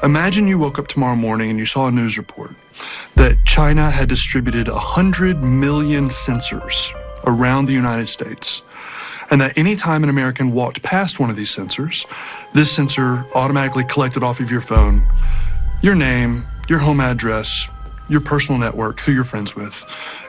Imagine you woke up tomorrow morning and you saw a news report that China had distributed 100 million sensors around the United States, and that any time an American walked past one of these sensors, this sensor automatically collected off of your phone your name, your home address, your personal network, who you're friends with,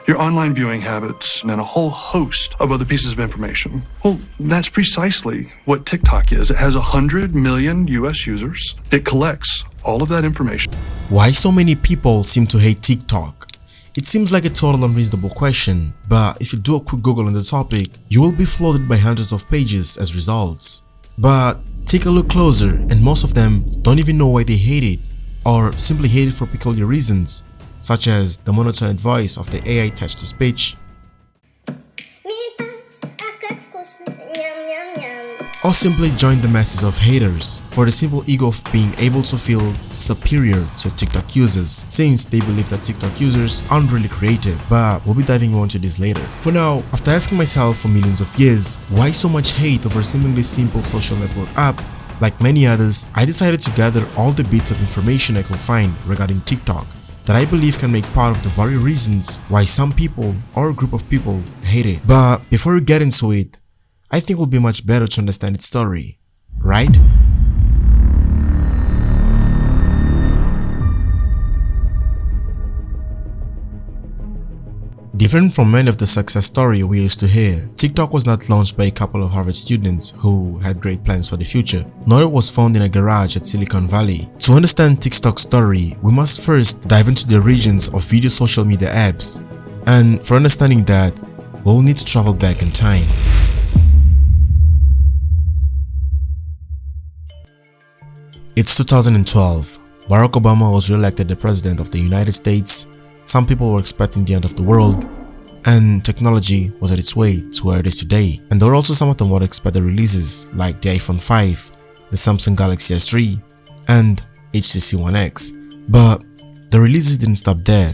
your online viewing habits, and a whole host of other pieces of information. Well, that's precisely what TikTok is. It has 100 million US users. It collects all of that information. Why so many people seem to hate TikTok? It seems like a total unreasonable question, but if you do a quick Google on the topic, you will be flooded by hundreds of pages as results. But take a look closer, and most of them don't even know why they hate it, or simply hate it for peculiar reasons, such as the monotone voice of the AI text-to-speech, or simply join the masses of haters for the simple ego of being able to feel superior to TikTok users, since they believe that TikTok users aren't really creative, but we'll be diving more into this later. For now, after asking myself for millions of years, why so much hate over a seemingly simple social network app, like many others, I decided to gather all the bits of information I could find regarding TikTok that I believe can make part of the very reasons why some people or a group of people hate it. But before we get into it, I think it will be much better to understand its story, right? Different from many of the success stories we used to hear, TikTok was not launched by a couple of Harvard students who had great plans for the future, nor it was found in a garage at Silicon Valley. To understand TikTok's story, we must first dive into the origins of video social media apps, and for understanding that, we'll need to travel back in time. It's 2012. Barack Obama was re-elected the President of the United States. Some people were expecting the end of the world, and technology was at its way to where it is today. And there were also some of the more expected releases like the iPhone 5, the Samsung Galaxy S3, and HTC One X. But the releases didn't stop there.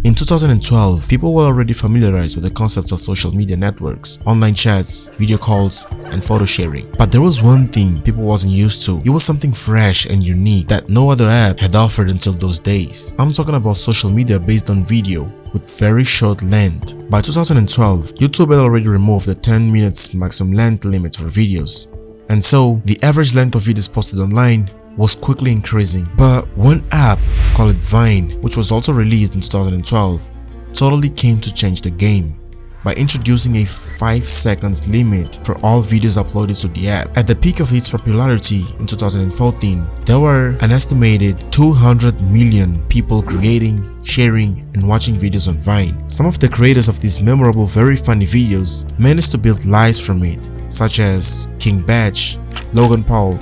In 2012, people were already familiarized with the concepts of social media networks, online chats, video calls, and photo sharing. But there was one thing people wasn't used to. It was something fresh and unique that no other app had offered until those days. I'm talking about social media based on video with very short length. By 2012, YouTube had already removed the 10 minutes maximum length limit for videos. And so, the average length of videos posted online was quickly increasing. But one app called Vine, which was also released in 2012, totally came to change the game by introducing a 5 seconds limit for all videos uploaded to the app. At the peak of its popularity in 2014, there were an estimated 200 million people creating, sharing, and watching videos on Vine. Some of the creators of these memorable, very funny videos managed to build lives from it, such as King Batch, Logan Paul,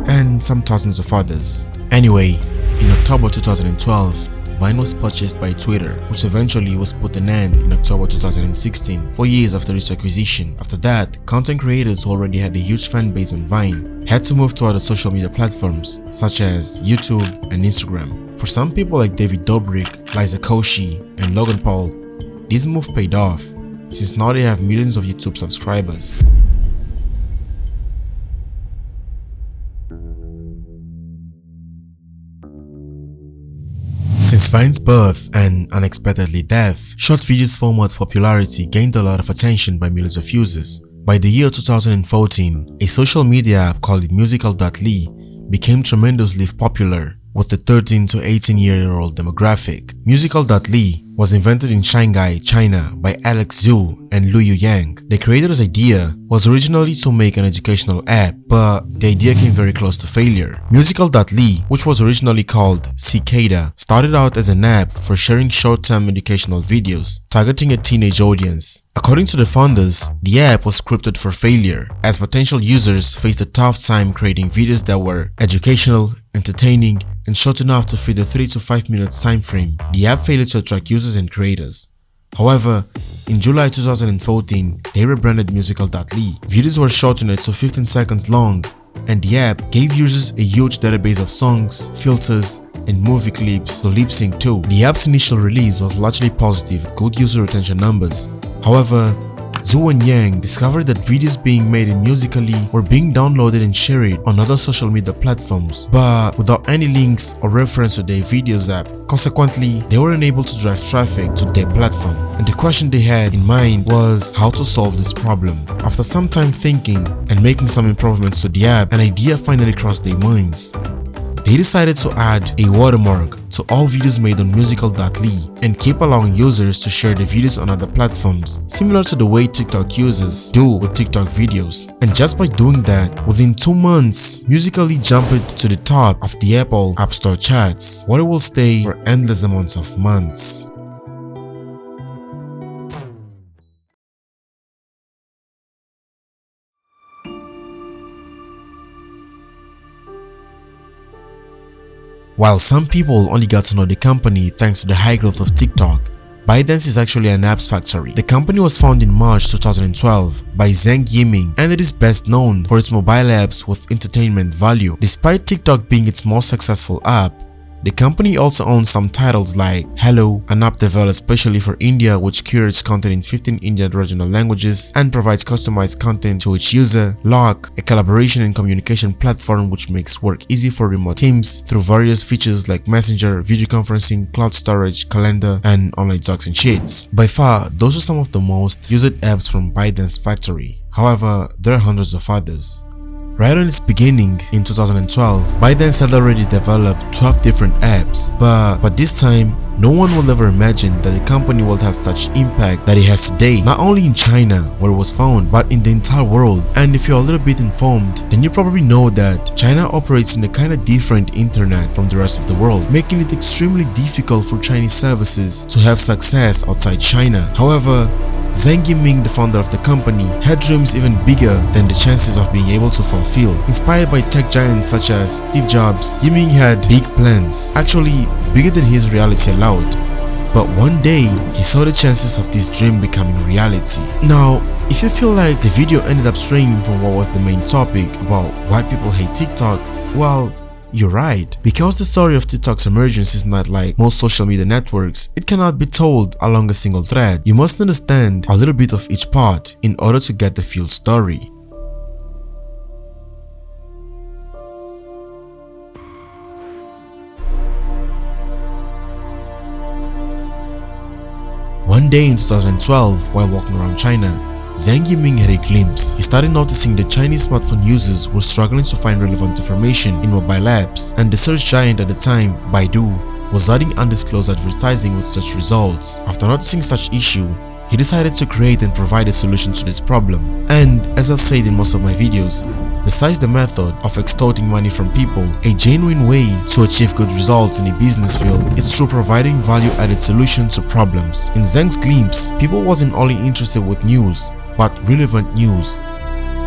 and some thousands of others. Anyway, in October 2012, Vine was purchased by Twitter, which eventually was put an end in October 2016, 4 years after its acquisition. After that, content creators who already had a huge fan base on Vine had to move to other social media platforms such as YouTube and Instagram. For some people like David Dobrik, Liza Koshy, and Logan Paul, this move paid off, since now they have millions of YouTube subscribers. Since Vine's birth and unexpectedly death, short videos format's popularity gained a lot of attention by millions of users. By the year 2014, a social media app called Musical.ly became tremendously popular with the 13 to 18-year-old demographic. Musical.ly was invented in Shanghai, China by Alex Zhu and Lu Yuyang. The creator's idea was originally to make an educational app, but the idea came very close to failure. Musical.ly, which was originally called Cicada, started out as an app for sharing short-term educational videos, targeting a teenage audience. According to the founders, the app was scripted for failure, as potential users faced a tough time creating videos that were educational, entertaining, and short enough to fit the 3 to 5 minutes time frame. The app failed to attract users and creators. However, in July 2014, they rebranded Musical.ly. Videos were shortened to 15 seconds long, and the app gave users a huge database of songs, filters, and movie clips to lip sync to. The app's initial release was largely positive with good user retention numbers. However, Zhou and Yang discovered that videos being made in Musical.ly were being downloaded and shared on other social media platforms, but without any links or reference to their videos app. Consequently, they were unable to drive traffic to their platform, and the question they had in mind was how to solve this problem. After some time thinking and making some improvements to the app, an idea finally crossed their minds. They decided to add a watermark to all videos made on Musical.ly and keep allowing users to share the videos on other platforms, similar to the way TikTok users do with TikTok videos. And just by doing that, within 2 months, Musical.ly jumped to the top of the Apple App Store charts, where it will stay for endless amounts of months. While some people only got to know the company thanks to the high growth of TikTok, ByteDance is actually an apps factory. The company was founded in March 2012 by Zhang Yiming, and it is best known for its mobile apps with entertainment value. Despite TikTok being its most successful app, the company also owns some titles like Hello, an app developed specially for India which curates content in 15 Indian regional languages and provides customized content to each user, Lock, a collaboration and communication platform which makes work easy for remote teams through various features like Messenger, video conferencing, cloud storage, calendar, and online docs and sheets. By far, those are some of the most used apps from ByteDance Factory. However, there are hundreds of others. Right on its beginning in 2012, ByteDance had already developed 12 different apps, but this time, no one will ever imagine that the company will have such impact that it has today, not only in China where it was found, but in the entire world. And if you're a little bit informed, then you probably know that China operates in a kind of different internet from the rest of the world, making it extremely difficult for Chinese services to have success outside China. However, Zhang Yiming, the founder of the company, had dreams even bigger than the chances of being able to fulfill. Inspired by tech giants such as Steve Jobs, Yiming had big plans, actually bigger than his reality allowed. But one day, he saw the chances of this dream becoming reality. Now, if you feel like the video ended up straying from what was the main topic about why people hate TikTok, well, you're right. Because the story of TikTok's emergence is not like most social media networks, it cannot be told along a single thread. You must understand a little bit of each part in order to get the full story. One day in 2012, while walking around China, Zhang Yiming had a glimpse. He started noticing that Chinese smartphone users were struggling to find relevant information in mobile apps, and the search giant at the time, Baidu, was adding undisclosed advertising with such results. After noticing such issue, he decided to create and provide a solution to this problem. And as I've said in most of my videos, besides the method of extorting money from people, a genuine way to achieve good results in a business field is through providing value-added solutions to problems. In Zhang's glimpse, people wasn't only interested with news, but relevant news.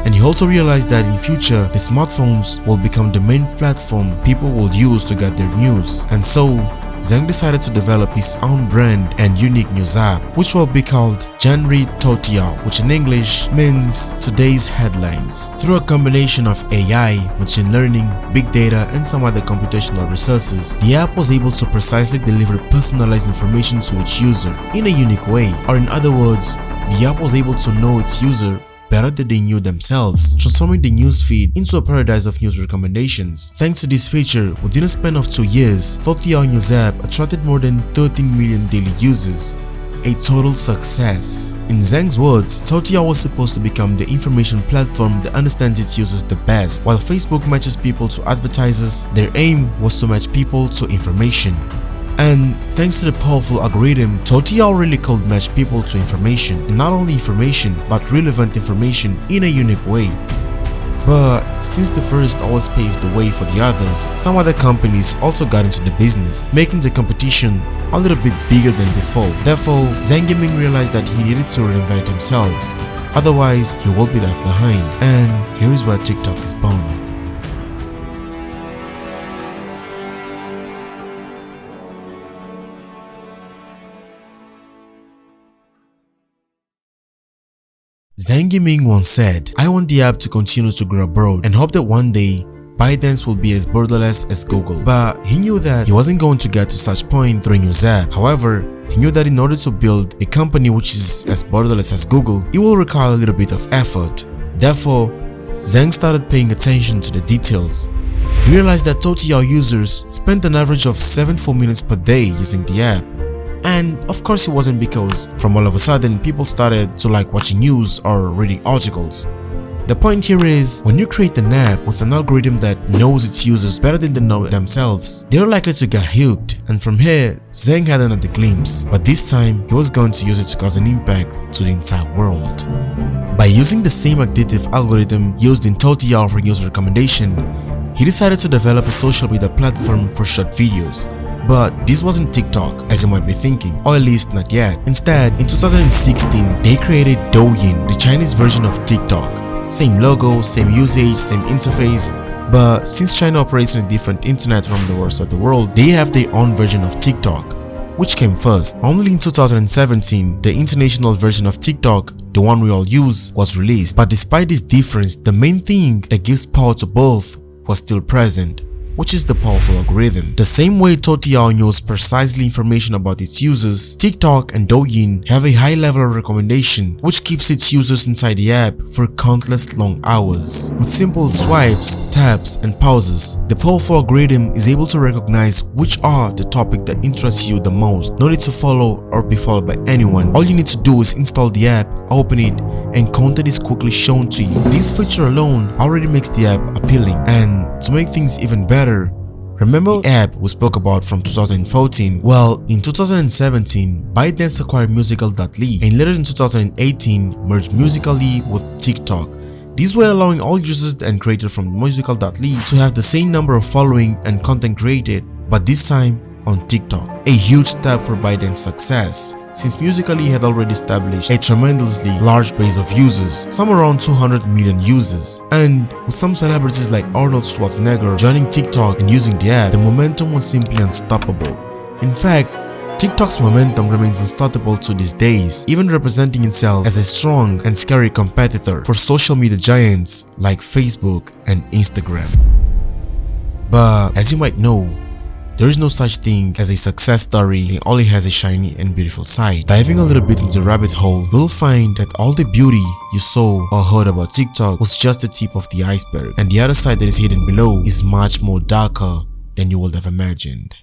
And he also realized that in future, the smartphones will become the main platform people will use to get their news. And so, Zhang decided to develop his own brand and unique news app, which will be called Janri Toutiao, which in English means today's headlines. Through a combination of AI, machine learning, big data, and some other computational resources, the app was able to precisely deliver personalized information to its user in a unique way. Or in other words, the app was able to know its user better than they knew themselves, transforming the newsfeed into a paradise of news recommendations. Thanks to this feature, within a span of 2 years, Toutiao News app attracted more than 13 million daily users. A total success. In Zhang's words, Toutiao was supposed to become the information platform that understands its users the best. While Facebook matches people to advertisers, their aim was to match people to information. And thanks to the powerful algorithm, Toutiao really could match people to information, and not only information, but relevant information in a unique way. But since the first always paves the way for the others, some other companies also got into the business, making the competition a little bit bigger than before. Therefore, Zhang Yiming realized that he needed to reinvent himself, otherwise he will be left behind. And here is where TikTok is born. Zhang Yiming once said, "I want the app to continue to grow abroad and hope that one day ByteDance will be as borderless as Google." But he knew that he wasn't going to get to such point through his app. However, he knew that in order to build a company which is as borderless as Google, it will require a little bit of effort. Therefore, Zhang started paying attention to the details. He realized that Toutiao users spent an average of 74 minutes per day using the app. And of course it wasn't because from all of a sudden people started to like watching news or reading articles. The point here is, when you create an app with an algorithm that knows its users better than they know themselves, they're likely to get hooked, and from here, Zhang had another glimpse, but this time he was going to use it to cause an impact to the entire world. By using the same addictive algorithm used in Toutiao for user recommendation, he decided to develop a social media platform for short videos. But this wasn't TikTok, as you might be thinking, or at least not yet. Instead, in 2016, they created Douyin, the Chinese version of TikTok. Same logo, same usage, same interface, but since China operates on a different internet from the rest of the world, they have their own version of TikTok. Which came first? Only in 2017, the international version of TikTok, the one we all use, was released. But despite this difference, the main thing that gives power to both was still present, which is the powerful algorithm. The same way Toutiao knows precisely information about its users, TikTok and Douyin have a high level of recommendation which keeps its users inside the app for countless long hours. With simple swipes, taps, and pauses, the powerful algorithm is able to recognize which are the topic that interests you the most. No need to follow or be followed by anyone. All you need to do is install the app, open it, and content is quickly shown to you. This feature alone already makes the app appealing, and to make things even better, remember the app we spoke about from 2014? Well, in 2017, ByteDance acquired Musical.ly, and later in 2018 merged Musical.ly with TikTok. This way allowing all users and creators from Musical.ly to have the same number of following and content created, but this time on TikTok. A huge step for ByteDance's success, since Musical.ly had already established a tremendously large base of users, some around 200 million users. And with some celebrities like Arnold Schwarzenegger joining TikTok and using the app, the momentum was simply unstoppable. In fact, TikTok's momentum remains unstoppable to these days, even representing itself as a strong and scary competitor for social media giants like Facebook and Instagram. But as you might know, there is no such thing as a success story, it only has a shiny and beautiful side. Diving a little bit into the rabbit hole, you'll find that all the beauty you saw or heard about TikTok was just the tip of the iceberg, and the other side that is hidden below is much more darker than you would have imagined.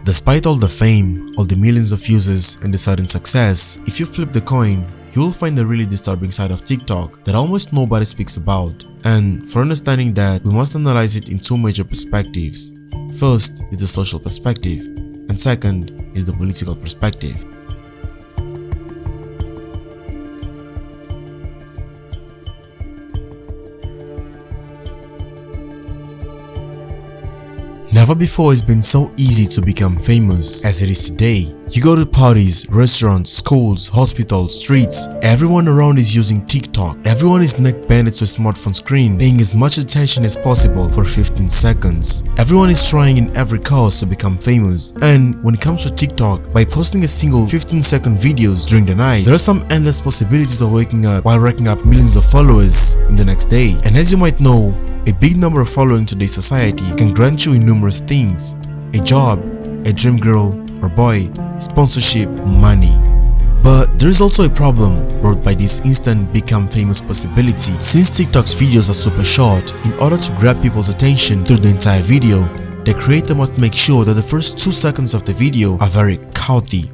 Despite all the fame, all the millions of users, and the sudden success, if you flip the coin, you will find a really disturbing side of TikTok that almost nobody speaks about. And for understanding that, we must analyze it in two major perspectives. First is the social perspective, and second is the political perspective. Never before has been so easy to become famous as it is today. You go to parties, restaurants, schools, hospitals, streets, everyone around is using TikTok. Everyone is neck banded to a smartphone screen, paying as much attention as possible for 15 seconds. Everyone is trying in every cause to become famous. And when it comes to TikTok, by posting a single 15-second videos during the night, there are some endless possibilities of waking up while racking up millions of followers in the next day. And as you might know, a big number of following in today's society can grant you numerous things: a job, a dream girl or boy, sponsorship, money. But there is also a problem brought by this instant become famous possibility. Since TikTok's videos are super short, in order to grab people's attention through the entire video, the creator must make sure that the first 2 seconds of the video are very catchy.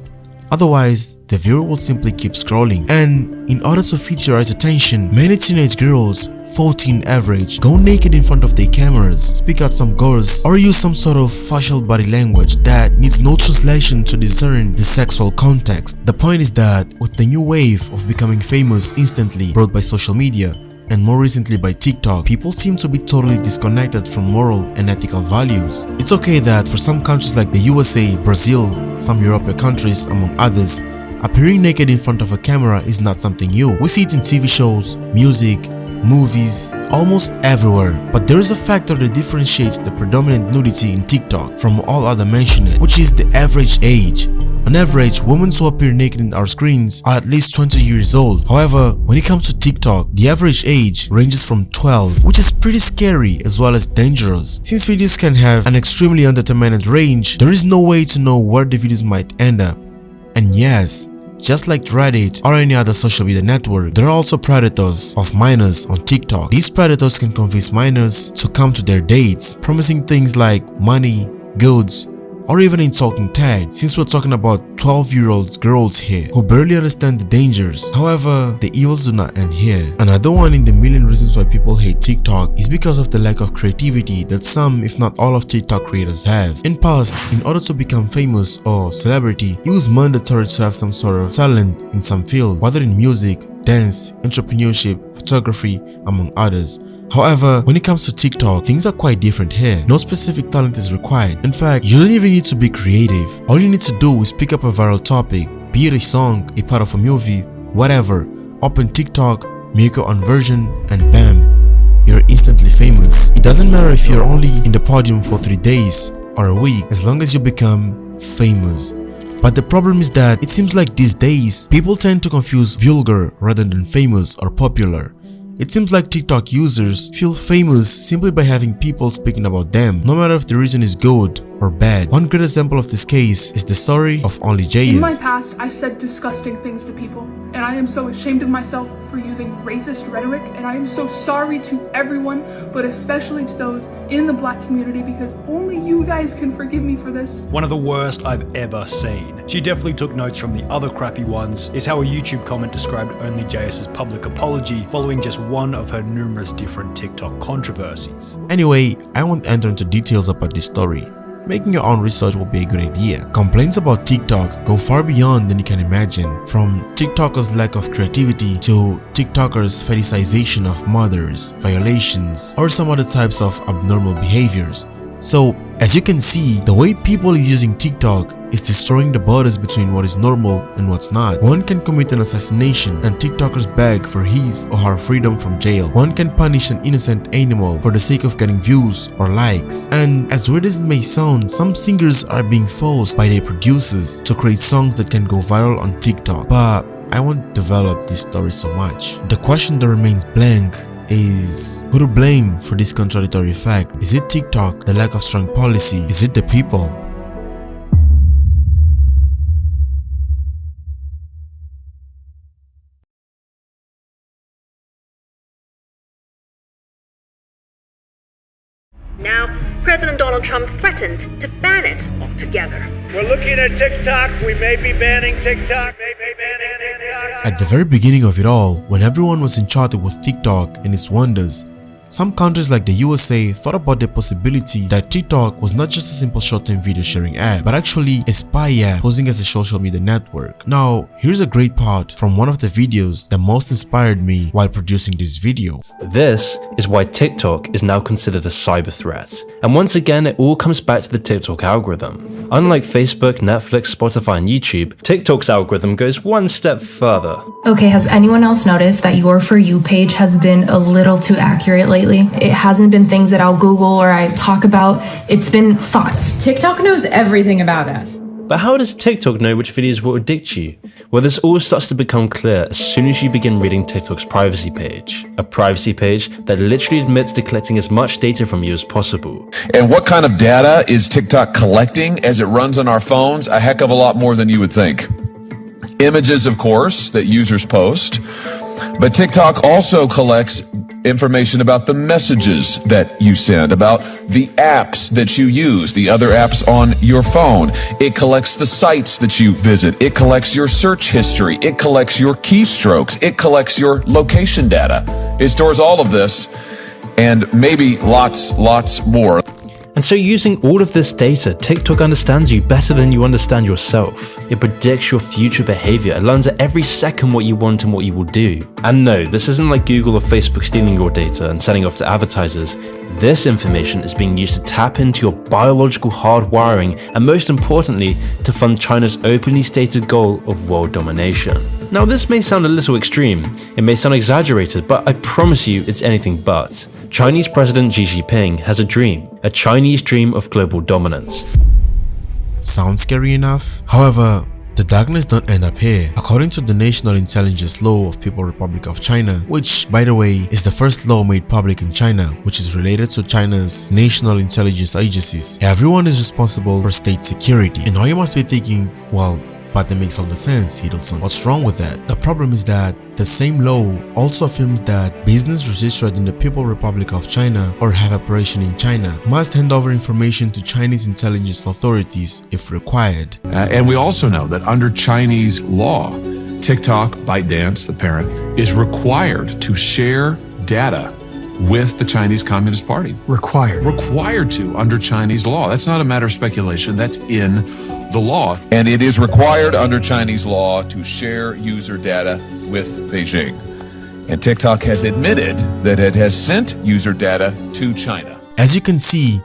Otherwise, the viewer will simply keep scrolling. And in order to fit your eyes' attention, many teenage girls, 14 average, go naked in front of their cameras, speak out some words, or use some sort of facial body language that needs no translation to discern the sexual context. The point is that with the new wave of becoming famous instantly brought by social media, and more recently by TikTok, people seem to be totally disconnected from moral and ethical values. It's okay that for some countries like the USA, Brazil, some European countries among others, appearing naked in front of a camera is not something new. We see it in TV shows, music, movies, almost everywhere. But there is a factor that differentiates the predominant nudity in TikTok from all other mentioned, which is the average age. On average, women who appear naked in our screens are at least 20 years old. However, when it comes to TikTok, the average age ranges from 12, which is pretty scary as well as dangerous. Since videos can have an extremely undetermined range, there is no way to know where the videos might end up. And yes, just like Reddit or any other social media network, there are also predators of minors on TikTok. These predators can convince minors to come to their dates, promising things like money, goods, or even insulting tags, since we're talking about 12-year-old girls here who barely understand the dangers. However, the evils do not end here. Another one in the million reasons why people hate TikTok is because of the lack of creativity that some, if not all, of TikTok creators have. In past, in order to become famous or celebrity, it was mandatory to have some sort of talent in some field, whether in music, dance, entrepreneurship, photography, among others. However, when it comes to TikTok, things are quite different here. No specific talent is required. In fact, you don't even need to be creative. All you need to do is pick up a viral topic, be it a song, a part of a movie, whatever. Open TikTok, make your own version, and bam, you're instantly famous. It doesn't matter if you're only in the podium for 3 days or a week, as long as you become famous. But the problem is that it seems like these days, people tend to confuse vulgar rather than famous or popular. It seems like TikTok users feel famous simply by having people speaking about them, no matter if the reason is good or bad. One great example of this case is the story of Only Jayus. In my past, I said disgusting things to people, and I am so ashamed of myself for using racist rhetoric, and I am so sorry to everyone, but especially to those in the black community, because only you guys can forgive me for this. One of the worst I've ever seen. She definitely took notes from the other crappy ones, is how a YouTube comment described Only Jayus' public apology following just one of her numerous different TikTok controversies. Anyway, I won't enter into details about this story. Making your own research will be a good idea. Complaints about TikTok go far beyond than you can imagine, from TikTokers' lack of creativity to TikTokers' fetishization of mothers, violations, or some other types of abnormal behaviors. So, as you can see, the way people is using TikTok is destroying the borders between what is normal and what's not. One can commit an assassination and TikTokers beg for his or her freedom from jail. One can punish an innocent animal for the sake of getting views or likes. And as weird as it may sound, some singers are being forced by their producers to create songs that can go viral on TikTok. But I won't develop this story so much. The question that remains blank is who to blame for this contradictory fact. Is it TikTok, the lack of strong policy? Is it the people? Now, President Donald Trump threatened to ban it altogether. We're looking at TikTok. We may be banning TikTok. At the very beginning of it all, when everyone was enchanted with TikTok and its wonders, some countries like the USA thought about the possibility that TikTok was not just a simple short-term video sharing app, but actually a spy app posing as a social media network. Now, here's a great part from one of the videos that most inspired me while producing this video. This is why TikTok is now considered a cyber threat. And once again, it all comes back to the TikTok algorithm. Unlike Facebook, Netflix, Spotify, and YouTube, TikTok's algorithm goes one step further. Okay, has anyone else noticed that your For You page has been a little too accurate lately? It hasn't been things that I'll Google or I talk about. It's been thoughts. TikTok knows everything about us. But how does TikTok know which videos will addict you? Well, this all starts to become clear as soon as you begin reading TikTok's privacy page. A privacy page that literally admits to collecting as much data from you as possible. And what kind of data is TikTok collecting as it runs on our phones? A heck of a lot more than you would think. Images, of course, that users post. But TikTok also collects information about the messages that you send, about the apps that you use, the other apps on your phone. It collects the sites that you visit. It collects your search history. It collects your keystrokes. It collects your location data. It stores all of this and maybe lots more. And so using all of this data, TikTok understands you better than you understand yourself. It predicts your future behavior. It learns at every second what you want and what you will do. And no, this isn't like Google or Facebook stealing your data and selling off to advertisers. This information is being used to tap into your biological hardwiring and most importantly, to fund China's openly stated goal of world domination. Now this may sound a little extreme, it may sound exaggerated, but I promise you it's anything but. Chinese President Xi Jinping has a dream, a Chinese dream of global dominance. Sounds scary enough? However, the darkness don't end up here. According to the National Intelligence Law of People's Republic of China, which by the way is the first law made public in China, which is related to China's national intelligence agencies, everyone is responsible for state security. And now you must be thinking, well, but that makes all the sense, Hiddleston. What's wrong with that? The problem is that the same law also affirms that business registered in the People's Republic of China or have operation in China must hand over information to Chinese intelligence authorities if required. And we also know that under Chinese law, TikTok, ByteDance, the parent, is required to share data with the Chinese Communist Party. Required to under Chinese law. That's not a matter of speculation. That's in the law. And it is required under Chinese law to share user data with Beijing. And TikTok has admitted that it has sent user data to China. As you can see,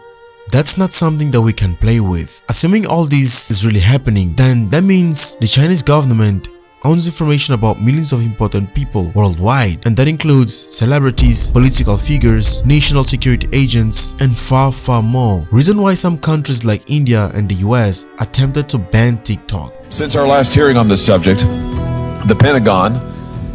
that's not something that we can play with. Assuming all this is really happening, then that means the Chinese government owns information about millions of important people worldwide, and that includes celebrities, political figures, national security agents, and far more. Reason why some countries like India and the US attempted to ban TikTok. Since our last hearing on this subject, the Pentagon,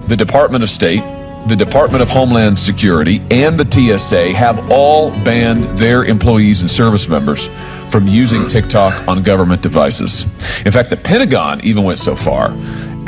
the Department of State, the Department of Homeland Security, and the TSA have all banned their employees and service members from using TikTok on government devices. In fact, the Pentagon even went so far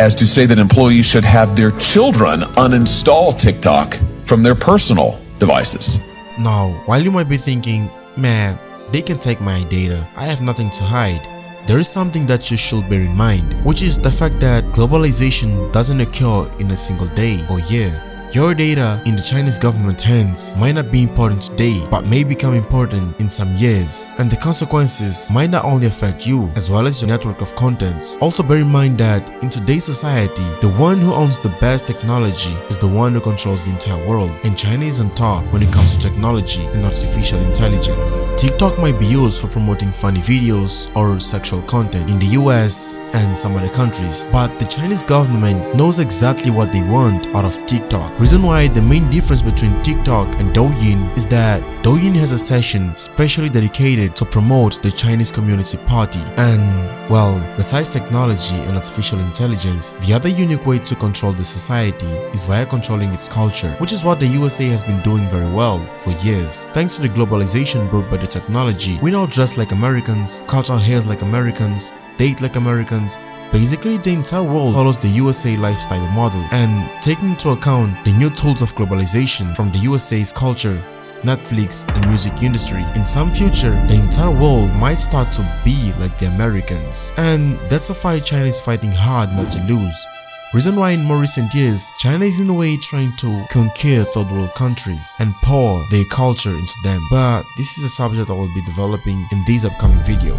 as to say that employees should have their children uninstall TikTok from their personal devices. Now, while you might be thinking, man, they can take my data, I have nothing to hide, there is something that you should bear in mind, which is the fact that globalization doesn't occur in a single day or year. Your data in the Chinese government hands might not be important today, but may become important in some years, and the consequences might not only affect you as well as your network of contents. Also bear in mind that in today's society, the one who owns the best technology is the one who controls the entire world, and China is on top when it comes to technology and artificial intelligence. TikTok might be used for promoting funny videos or sexual content in the US and some other countries, but the Chinese government knows exactly what they want out of TikTok. Reason why the main difference between TikTok and Douyin is that Douyin has a session specially dedicated to promote the Chinese Communist Party. And well, besides technology and artificial intelligence, the other unique way to control the society is via controlling its culture, which is what the USA has been doing very well for years. Thanks to the globalization brought by the technology, we now dress like Americans, cut our hairs like Americans, date like Americans. Basically, the entire world follows the USA lifestyle model, and taking into account the new tools of globalization from the USA's culture, Netflix, and music industry, in some future, the entire world might start to be like the Americans. And that's a fight China is fighting hard not to lose. Reason why in more recent years, China is in a way trying to conquer third world countries and pour their culture into them. But this is a subject I will be developing in this upcoming video.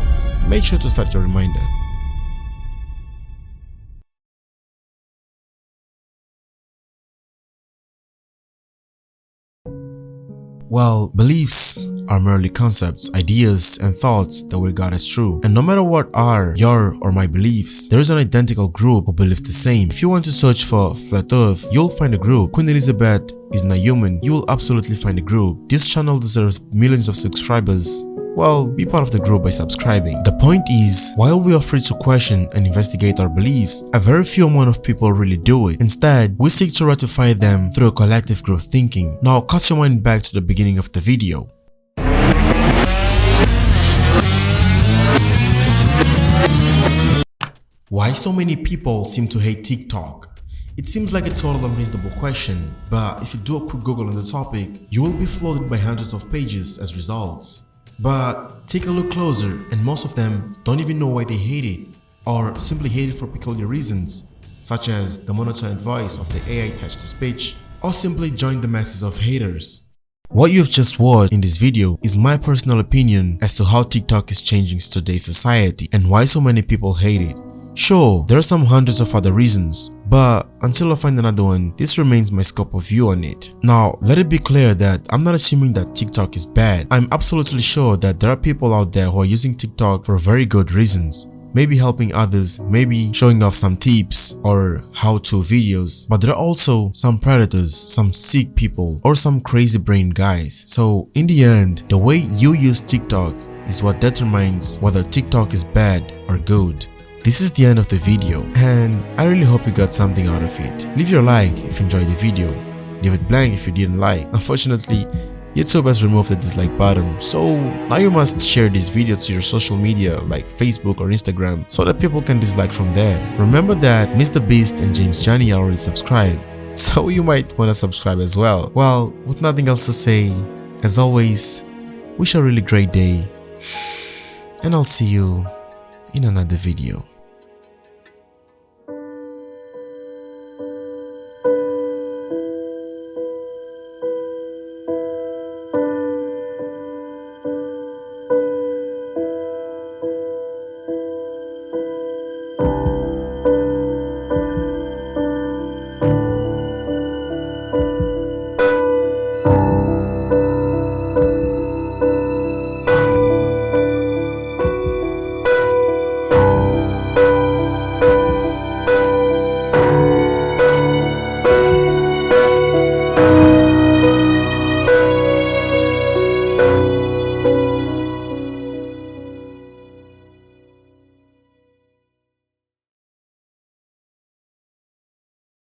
Make sure to set your reminder. Well, beliefs are merely concepts, ideas, and thoughts that we regard as true. And no matter what are your or my beliefs, there is an identical group who believes the same. If you want to search for Flat Earth, you'll find a group. Queen Elizabeth is not human, you will absolutely find a group. This channel deserves millions of subscribers. Well, be part of the group by subscribing. The point is, while we are free to question and investigate our beliefs, a very few amount of people really do it. Instead, we seek to ratify them through a collective group thinking. Now, cast your mind back to the beginning of the video. Why so many people seem to hate TikTok? It seems like a total unreasonable question, but if you do a quick Google on the topic, you will be flooded by hundreds of pages as results. But take a look closer, and most of them don't even know why they hate it, or simply hate it for peculiar reasons, such as the monotone voice of the AI text-to-speech, or simply join the masses of haters. What you've just watched in this video is my personal opinion as to how TikTok is changing today's society and why so many people hate it. Sure, there are some hundreds of other reasons, but until I find another one, this remains my scope of view on it. Now, let it be clear that I'm not assuming that TikTok is bad. I'm absolutely sure that there are people out there who are using TikTok for very good reasons. Maybe helping others, maybe showing off some tips or how-to videos. But there are also some predators, some sick people, or some crazy brain guys. So in the end, the way you use TikTok is what determines whether TikTok is bad or good. This is the end of the video, and I really hope you got something out of it. Leave your like if you enjoyed the video. Leave it blank if you didn't like. Unfortunately, YouTube has removed the dislike button, so now you must share this video to your social media like Facebook or Instagram so that people can dislike from there. Remember that Mr. Beast and James Johnny are already subscribed, so you might want to subscribe as well. Well, with nothing else to say, as always, wish you a really great day, and I'll see you in another video.